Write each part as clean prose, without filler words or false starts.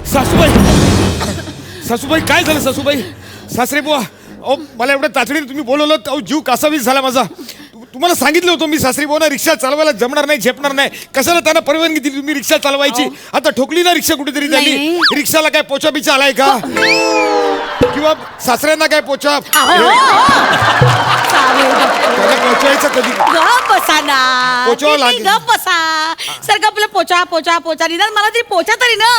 सासूबाई काय झालं सासूबाई? सासरे बुवा, अहो मला एवढ्या तातडीने तुम्ही बोलवलं, अहो जीव कासावीस झाला माझा. तुम्हाला सांगितलं होतं मी सासरी बुवा रिक्षा चालवायला जमणार नाही, झेपणार नाही. कशाला त्यांना परवानगी दिली तुम्ही रिक्षा चालवायची? आता ठोकली ना रिक्षा कुठेतरी त्यांनी. रिक्षाला काय पोचा बिचा आलाय का? किंवा सासऱ्यांना काय पोचा पोचायचं कधी? बसा ना, पोचावं लागेल. गप बसा. सारखं आपलं पोचा पोचा पोचा. निदान मला तरी पोचा तरी ना.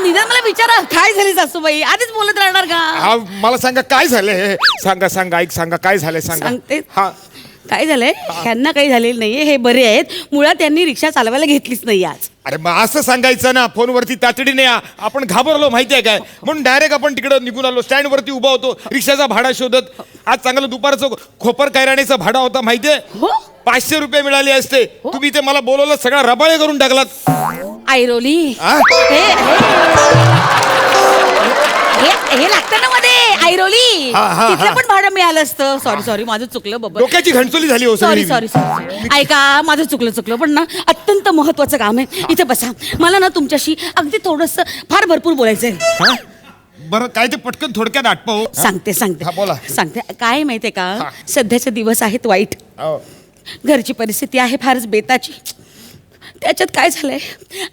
निदान मला विचारा काय झाली सासूबाई, आधीच बोलत राहणार का? हा मला सांगा काय झालंय. सांगा सांगा ऐक सांगा काय झालंय सांगा. सांगते. हा काय झालंय, ह्यांना काही झालेलं नाहीये, हे बरे आहेत. मुळात त्यांनी रिक्षा चालवायला घेतलीच नाही आज. अरे मग असं सांगायचं ना, फोनवरती तातडीने आपण घाबरलो माहितीये काय, म्हणून डायरेक्ट आपण तिकडं निघून आलो. स्टँड वरती उभा होतो रिक्षाचा भाडा शोधत. आज चांगलं दुपारचं खोपर कैराणीचा भाडा होता माहितीये, 500 रुपये मिळाले असते. तुम्ही ते मला बोलवलं, सगळा रबाळे करून टाकलात. आयरोली हे लागतं ना मध्ये आयरोली. तिथलं पण भाडं मिळालं असतं. सॉरी माझं चुकलं बाबा, डोक्याची घंटोली झाली हो सॉरी. ऐका, माझं चुकलं पण ना अत्यंत महत्वाचं काम आहे. इथे बसा, मला ना तुमच्याशी अगदी थोडंसं फार भरपूर बोलायचंय. बरं काय ते पटकन थोडक्यात आटपाव. सांगते काय माहितीये का, सध्याचे दिवस आहेत वाईट. घरची परिस्थिती आहे फारच बेताची. त्याच्यात काय झालंय,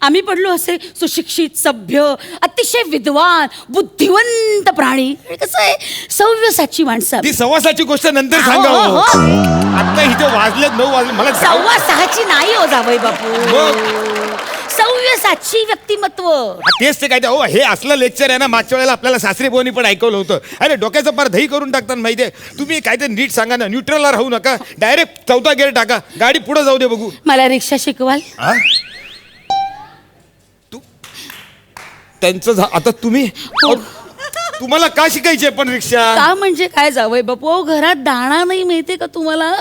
आम्ही पडलो असे सुशिक्षित, सभ्य, अतिशय विद्वान, बुद्धिवंत प्राणी. कसं आहे, सव्यसाची माणसं. ती सव्वासाची गोष्ट नंतर सांगा. आता इथे वाजले 9 वाजले. मला 6:15ची नाही हो जावई बापू, सव्यसाची व्यक्तिमत्व. तेच ते काय ते. हे असलं लेक्चर आहे ना, मागच्या वेळेला आपल्याला सासरे बोनी पण ऐकवलं होतं. अरे डोक्याचं पार दही करून टाकतात माहितीये. तुम्ही काय ते नीट सांगा ना, न्यूट्रलला राहू नका, डायरेक्ट 4था गेअर टाका, गाडी पुढे जाऊ दे बघू. मला रिक्षा शिकवाल? त्यांचं आता तुम्ही तुम्हाला का शिकायची पण रिक्षा? का म्हणजे काय जावई बापू, घरात दाणा नाही माहितीये का तुम्हाला?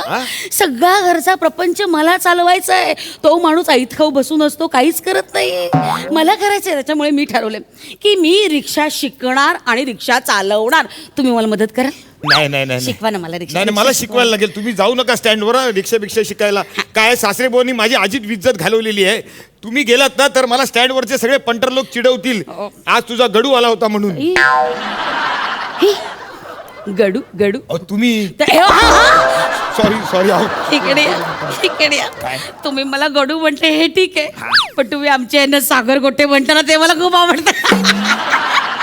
सगळा घरचा प्रपंच मला चालवायचा आहे. तो माणूस ऐत खाऊ बसून असतो, काहीच करत नाही. मला करायचंय. त्याच्यामुळे मी ठरवलंय की मी रिक्षा शिकणार आणि रिक्षा चालवणार. तुम्ही मला मदत कराल? नाही शिकवा ना मला रिक्षा. नाही मला शिकवायला लागेल. तुम्ही जाऊ नका स्टँडवर रिक्षा शिकायला. काय सासरे बोनी माझी आजीत विज्जत घालवलेली आहे. तुम्ही गेलात ना तर मला स्टँडवरचे सगळे पंटर लोक चिडवतील, आज तुझा गडू आला होता म्हणून. गडू तुम्ही सॉरी इकडे तुम्ही मला गडू म्हटले हे ठीक आहे, पण तुम्ही आमच्या यांना सागर गोटे म्हणता ना, ते मला खूप आवडतं.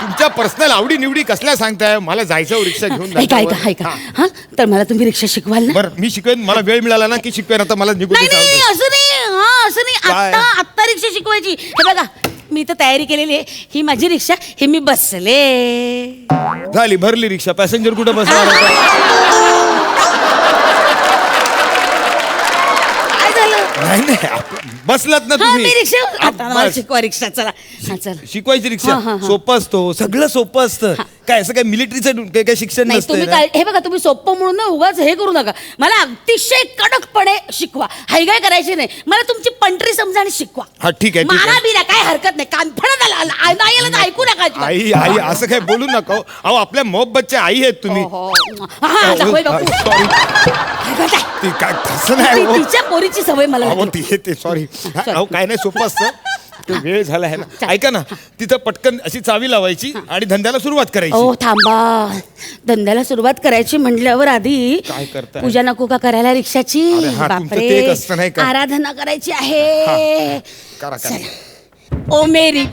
तुमच्या पर्सनल आवडी निवडी कसल्या सांगताय? मला जायचं रिक्षा घेऊन. ऐका हा, तर मला तुम्ही रिक्षा शिकवाल ना? बरं मी शिकवेन. मला वेळ मिळाला ना की शिकवेन. आता मला निघून असं नाही. आत्ता रिक्षा शिकवायची. हे बघा, मी तर तयारी केलेली आहे. ही माझी रिक्षा, हे मी बसले. झाली भरली रिक्षा. पॅसेंजर कुठे बसणार? नाही बसलात ना तुम्ही. रिक्षा शिकवा. रिक्षा चला. शिकवायची रिक्षा सोपं असतो, सगळं सोपं असतं. काय असं काय मिलिटरीचं काय शिक्षण नसतं. हे बघा, तुम्ही सोपं म्हणून ना उगाच हे करू नका. मला अतिशय कडकपणे शिकवा. हायगाय करायची नाही. मला तुमची पंटरी समजा आणि शिकवा. हा ठीक आहे. मला बिना काय हरकत नाही. कानफडत आला ऐकू नका. आई असं काय बोलू नका. अहो आपल्या मोहब्बतच्या आई आहेत तुम्ही. तिच्या पोरीची सवय मला. सॉरी. अहो काय नाही, सोपं असतं. वेळ झाला आहे ना. ऐका ना, तिथं पटकन अशी चावी लावायची आणि धंद्याला सुरुवात करायची. ओ थांबा, धंद्याला सुरुवात करायची म्हटल्यावर आधी काय करताय? पूजा नको का करायला रिक्षाची? बापरे, आराधना करायची आहे. ओ मेरी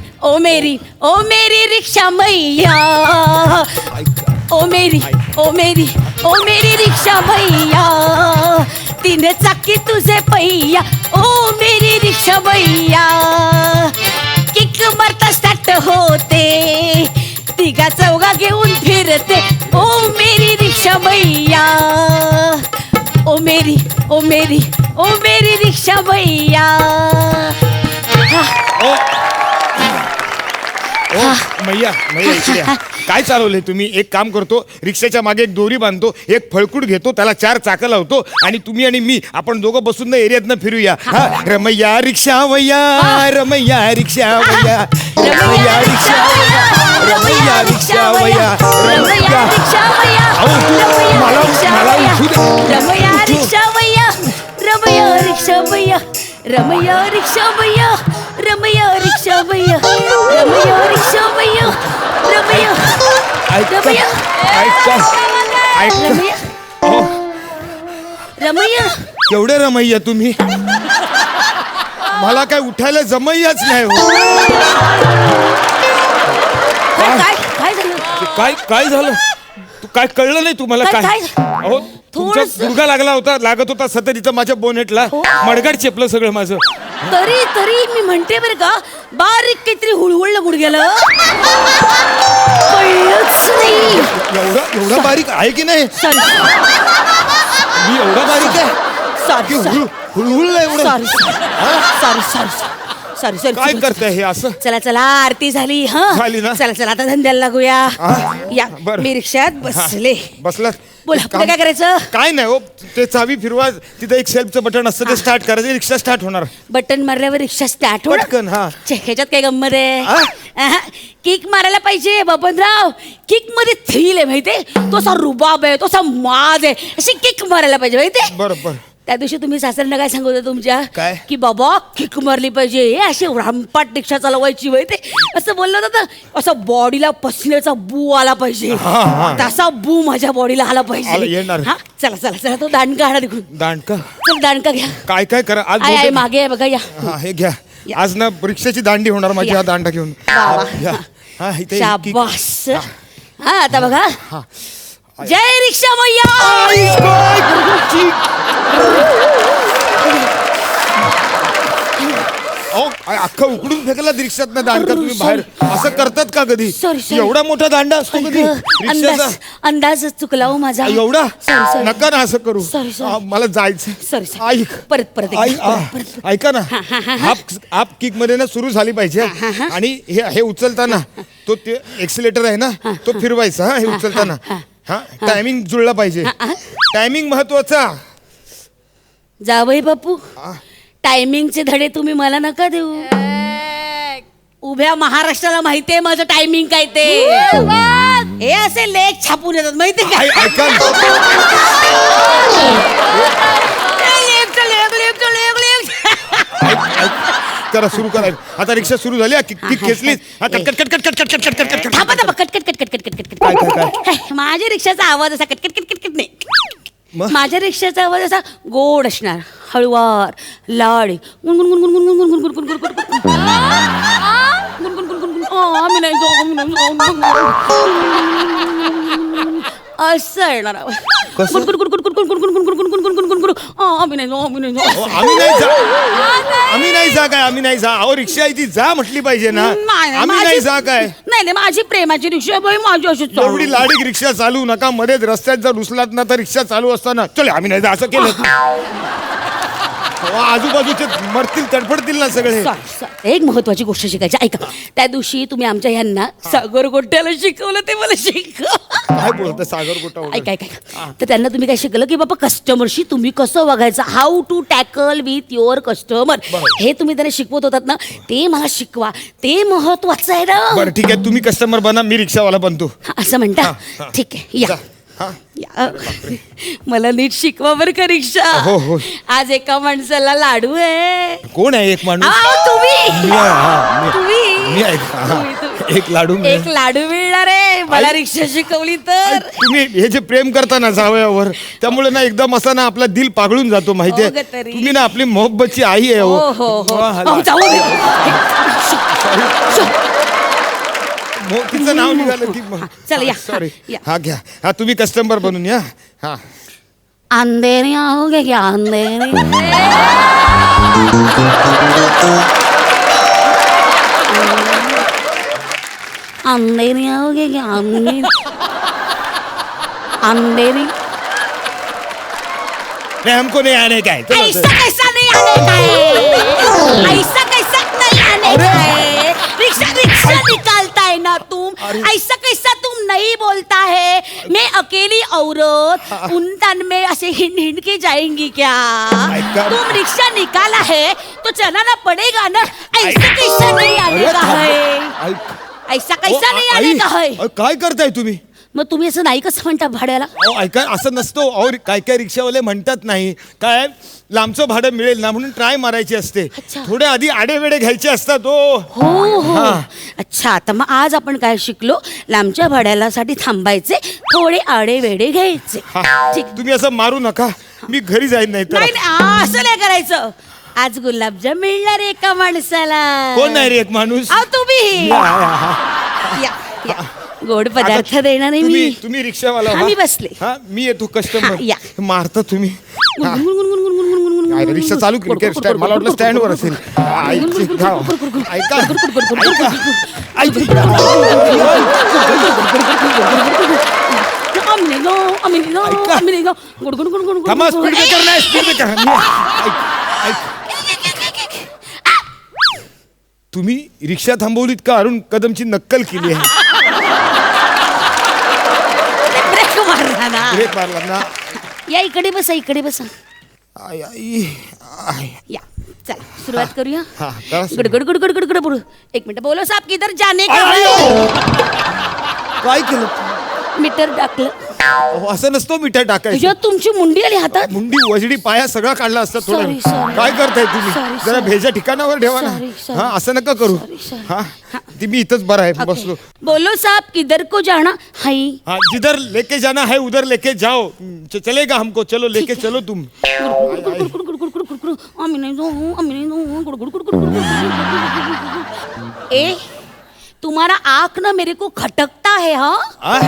रिक्षा मैया, ओ मेरी रिक्षा मैया, 3 चाकी तुझे पहिया, ओ मेरी रिक्षा मैया, किक मारता स्टार्ट होते, 3-4 घेऊन फिरते, ओ मेरी रिक्षा मैया, ओ मेरी रिक्षा मैया. मैया काय चालवलंय तुम्ही? एक काम करतो, रिक्षाच्या मागे एक दोरी बांधतो, एक फळकूट घेतो, त्याला 4 चाकं लावतो आणि तुम्ही आणि मी आपण दोघं बसून एरियातनं फिरूया. रमैया रिक्षा वैया, रमैया रिक्षा वैया, रमैया रिक्षा वैया, रमैया रिक्षा वैया, रमैया रिक्षा वैया, रमैया रिक्षा वैया, रमैया रिक्षा वैया, रमैया रिक्षा वैया, रमैया रिक्षा रिक्षामैया रमैया रिक्षामैया रमैया ऐका रमैया ऐका रमैया अहो, रमैया केवढे रमैया तुम्ही मला काय उठायला जमैयाच नाही हो काय काय झालं काय काय झालं तू काय कळलं नाही तुम्हाला काय- काय काय? अहो तुमचा थोडंसं- गुडघा लागत होता सतत इथं माझ्या बोनेटला हो. मडगाड चेपलं सगळं माझं तरी तरी मी म्हणते बरं का बारीक काहीतरी हुळहुळलं गुडघ्याला कळलंच नाही एवढा बारीक आहे की नाही सॉरी मी एवढा बारीक आहे की सॉरी हुळहुळलं एवढं sorry sorry sorry sorry sorry काय करताय हे असं चला चला आरती झाली झाली ना? चला चला आता धंद्याला लागूया हा? या बरं. मी रिक्षात बसले बसलात बोला एक पुढे काय करायचं काय नाही हो ते चावी फिरवा तिथं एक सेल्फचं बटन असतं ते स्टार्ट करायचं रिक्षा स्टार्ट होणार बटन मारल्यावर रिक्षा स्टार्ट पटकन, हा. ह्याच्यात काय गंमत हा? आहे किक मारायला पाहिजे बबनराव किक मध्ये थ्रिल आहे माहितीये तो असा रुबाब आहे तो असा माज आहे अशी किक मारायला पाहिजे माहितीये बरोबर त्या दिवशी तुम्ही सासऱ्यांना काय सांगत होता तुमच्या काय? की बाबा किक मारली पाहिजे हे अशी रामपाट रिक्षा चालवायची माहिती असं बोललं होतं ना असं बॉडीला पसण्याचा बू आला पाहिजे हा, हा. तसा बू माझ्या बॉडीला आला आला, पाहिजे येणार. हा चला चला चला तो दांडका आणा तिकडून दांडका चल दांडका घ्या काय काय करा आज आय आय बहुतेक- मागे आहे बघा या हा हे घ्या या. आज ना रिक्षाची दांडी होणार माझी या. हा दांडा घेऊन वा, वा. घ्या. हा इथे किक- शाबास हा आता बघा हा. जय रिक्षा मैया काय? चिक. अहो, अख्खा उकडून फेकला रिक्षात ना दांडका तुम्ही बाहेर असं करतात का कधी Sorry, sorry. एवढा मोठा दांडा असतो कधी रिक्षाचा अंदाज चुकला हो माझा एवढा Sorry, sorry. नका ना असं करू Sorry, sorry. मला जायचं Sorry, sorry. ऐक परत परत एकदा, ऐक परत. ऐका ना हा, हा, हा, हा. हाफ किक मध्ये ना सुरू झाली पाहिजे हा, हा. आणि हे उचलताना तो ते एक्सिलेटर आहे ना तो फिरवायचा हा हे उचलताना हा टायमिंग जुळला पाहिजे टायमिंग महत्वाचा जावई बापू टायमिंगचे धडे तुम्ही मला नका देऊ उभ्या महाराष्ट्राला माहितीये माझं टायमिंग काय ते हे असे लेख छापून येतात माहितीये का ऐका ना. करा सुरू करा आता रिक्षा सुरू झाली किक खेचली cut cut cut cut cut cut cut cut cut cut थांबा थांबा cut cut cut cut cut cut cut काय काय काय माझ्या रिक्षाचा आवाज असा cut cut cut cut cut नाही मग? माझ्या रिक्षाचा आवाज असा गोड असणार हळुवार लाड गुणगुण गुणगुण गुणगुण गुणगुण गुणगुण गुणगुण गुणगुण गुणगुण गुणगुण आम्ही नाही जाऊ, आम्ही नाही जाऊ. असं येणार आवाज. कसं? गुणगुण गुणगुण गुणगुण गुणगुण गुणगुण गुणगुण गुणगुण गुणगुण आम्ही नाही जाऊ, आम्ही नाही जाऊ. आम्ही नाही जा काय आम्ही नाही जा अहो रिक्षा आहे ती जा म्हटली पाहिजे ना नाही, आम्ही माझी- नाही जा काय नाही नाही माझी प्रेमाची रिक्षा आहे बाई माझी अशी चालू. एवढी लाडीक रिक्षा चालू नका मध्येच रस्त्यात जर रुसलात ना तर रिक्षा चालू असताना चल आम्ही नाही जा असं केलं अहो, आजूबाजूचे मरतील तडफडतील ना सगळे Sorry, sorry. एक महत्वाची गोष्ट शिकायची ऐका त्या दिवशी तुम्ही आमच्या ह्यांना सागर गोट्याला शिकवलं ते मला शिकव काय बोलत सागर गोटा वगैरे? ऐका ऐका तर त्यांना तुम्ही काय शिकलं की बाबा कस्टमरशी तुम्ही कसं वागायचं how to tackle with your customer हे तुम्ही त्यांना शिकवत होतात ना ते मला शिकवा ते महत्वाचं आहे ना बरं ठीक आहे तुम्ही कस्टमर बना मी रिक्षावाला बनतो असं म्हणता हा, हा. ठीक आहे या जा. हा. या. मला नीट शिकवा बरं का रिक्षा हो, हो. आज एका माणसाला लाडू आहे कोण आहे एक माणूस तुम्ही मी आहे, हा, मी- तुम्ही मी आहे का? हा. तुम्ही. एक लाडू मी एक लाडू मिळणार आहे मला रिक्षा शिकवली तर तुम्ही हे जे प्रेम करता ना जावयावर त्यामुळे ना एकदम असा ना आपला दिल पागळून जातो माहितीये हो ग तरी. तुम्ही ना आपली मोहब्बतची आई आहे हो हो. हो हो वा, अहो, ला- जाऊ दे. तिचं नाव निघालं की चला, या. सॉरी या. हा घ्या हा तुम्ही कस्टमर बनून या हा अंधेरी आओगे क्या अंधेरी अंधेरी आओगे क्या अंधेरी अंधेरी नहीं हमको नहीं आने का है चलो, ऐसा चलो। कैसा नहीं आने का है ऐसा कैसा नहीं आने का है रिक्शा रिक्शा निकालता है ना तुम ऐसा कैसा तुम नहीं बोलता है मैं अकेली औरत उन तन में ऐसे हिंड हिंड के जाएंगी क्या ऐका- तुम रिक्शा निकाला है तो चलाना पड़ेगा ना ऐसा कैसा नहीं आने अरे का थांब. है ऐक- ऐसा कैसा ओ, नहीं आई, आने का है अरे काय करताय तुम्ही मग तुम्ही असं नाही कसं म्हणता भाड्याला? अहो ऐका, असं नसतो. अहो काय काय रिक्षावाले म्हणतात नाही काय लांबचं भाडं मिळेल ना म्हणून ट्राय मारायची असते. अच्छा. थोडे आधी आडेवेडे घ्यायचे असतात. हो हो हो. हा. अच्छा, आता मग आज आपण काय शिकलो? लांबच्या भाड्याला साठी थांबायचे, थोडे आडे वेडे घ्यायचे. ठीक. तुम्ही असं मारू नका, मी घरी जाईन नाही तर. नाही असं नाही करायचं. आज गुलाबजाम मिळणार एका माणसाला. कोण नाही रे एक माणूस? अहो तुम्ही या, या. गोड पदार्थ देणार नाही मी. तुम्ही रिक्षावाला हा, मी बसले. हा मी येतो हा, कस्टमर. या. मारता तुम्ही. काय रे, रिक्षा चालू केली स्टँड? मला वाटलं स्टँडवर असेल. ऐका थांबा, स्पीड ब्रेकर नाही, स्पीड ब्रेकर. तुम्ही रिक्षा थांबवलीत का अरुण कदमची नक्कल केली आहे? ब्रेक मारला ना. ब्रेक मारला ना. या इकडे बसा, इकडे बसा. आई आई आई. या चला सुरुवात करूया. हा, करा सुरू. गडगड गडगड गडगड बोलू. एक मिनिट, बोलो साहब किधर जाने का आई, है? काय केलं? मीटर टाकलं. अहो, असं नसतो मीठा टाकायचं. तुझ्या तुमची मुंडी आली हातात. मुंडी वजडी पाया सगळा काढला असता थोडं. Sorry, sorry. काय करताय तुम्ही? Sorry, जरा sorry. भेजा ठिकाणावर ठेवा ना. Sorry, sorry. हा असं नका करू. Sorry, sorry. हा ती मी इथंच बरं आहे बसलो. बोलो साहब किधर को जाना है? हाँ जिधर लेके जाना है उधर लेके जाओ. चलेगा हमको, चलो लेके चलो तुम. ए तुम्हारा आँख ना मेरे को खटकता है. हाँ आ?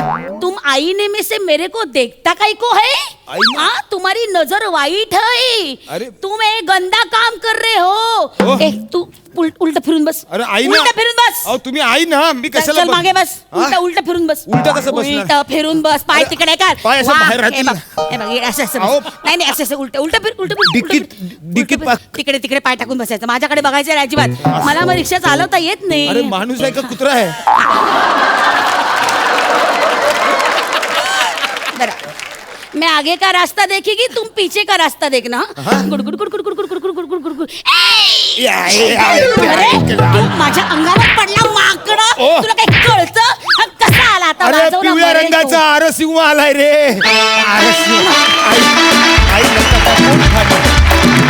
तुम आईने में से मेरे को देखता काई को है? आईने? हाँ तुम्हारी नजर वाइट है. अरे. तुम एक गंदा काम कर रहे हो. ओह. ए तू उलट फिरून बस. अरे आई ना. उलट फिरून बस. अहो तुम्ही आई ना, मी कशाला चल मागे बस. हा? उलट फिरून बस. उलटं कसं बसणार? उलट फिरून बस. पाय अरे, तिकडे कर. पाय असं वा, बाहेर राहतील हे ना. बघ, हे बघ, हे असं असं अहो. बस. नाही असं उलट उलट फिर उलट फिर, उलट डिकीत- फिर. डिकीत उलट फिर. तिकडे तिकडे पाय टाकून बसायचं. माझ्याकडे बघायचं नाही अजिबात. मला मग रिक्षा चालवता येत अरे नाही. माणूस आहे का कुत्रा आहे? बरा मैं आगे का रास्ता देखेगी, तुम पीछे का रास्ता देखना. Good good good good good good good good good good good. अरे तू माझ्या अंगावर पडला माकडा. ओ. तुला काही कळतं? हा, कसा आला आता? अरे वाजवला पिवळ्या मरेल तो. रंगाचा आरसिंह आलाय रे. आरसिंह. आई नका का, कोण खाणार?